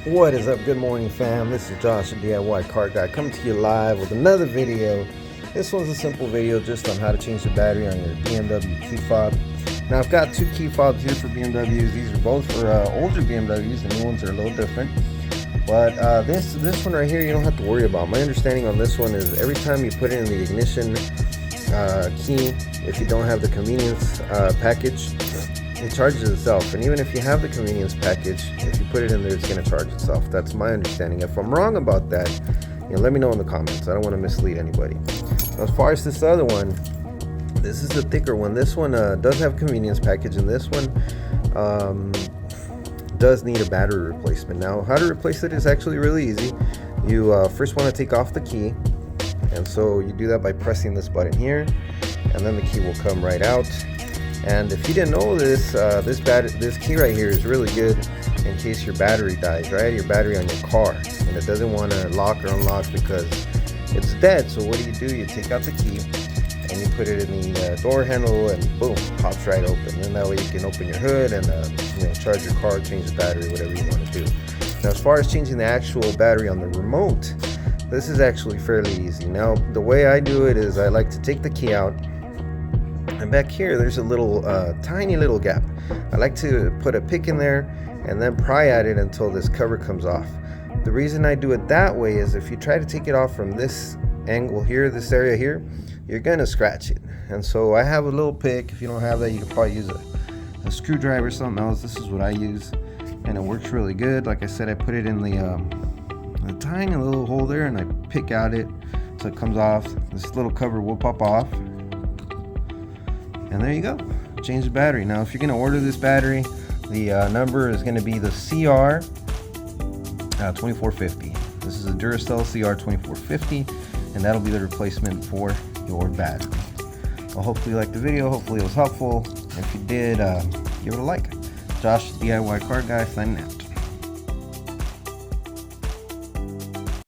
What is up? Good morning, fam. This is Josh, the DIY car guy, coming to you live with another video. This one's a simple video just on how to change the battery on your BMW key fob. Now, I've got two key fobs here for BMWs. These are both for older BMWs. The new ones are a little different. But this one right here, you don't have to worry about. My understanding on this one is every time you put it in the ignition key, if you don't have the convenience package, it charges itself. And even if you have the convenience package, if you put it in there, it's going to charge itself. That's my understanding. If I'm wrong about that, let me know in the comments. I don't want to mislead anybody. Now, as far as this other one, this is the thicker one. This one does have a convenience package, and this one does need a battery replacement. Now, how to replace it is actually really easy. You first want to take off the key, and so you do that by pressing this button here, and then the key will come right out. And if you didn't know this, this key right here is really good in case your battery dies, right? Your battery on your car, and it doesn't want to lock or unlock because it's dead. So what do? You take out the key and you put it in the door handle, and boom, pops right open. And that way you can open your hood and charge your car, change the battery, whatever you want to do. Now, as far as changing the actual battery on the remote, this is actually fairly easy. Now, the way I do it is I like to take the key out. And back here, there's a little tiny little gap. I like to put a pick in there and then pry at it until this cover comes off. The reason I do it that way is if you try to take it off from this angle here, this area here, you're gonna scratch it. And so I have a little pick. If you don't have that, you can probably use a screwdriver or something else. This is what I use, and it works really good. Like I said, I put it in the tiny little hole there, and I pick out it so it comes off. This little cover will pop off. And there you go, change the battery. Now, if you're going to order this battery, the number is going to be the CR 2450. This is a Duracell CR 2450, and that'll be the replacement for your battery. Well, hopefully you liked the video. Hopefully it was helpful. If you did, give it a like. Josh, DIY car guy, signing out.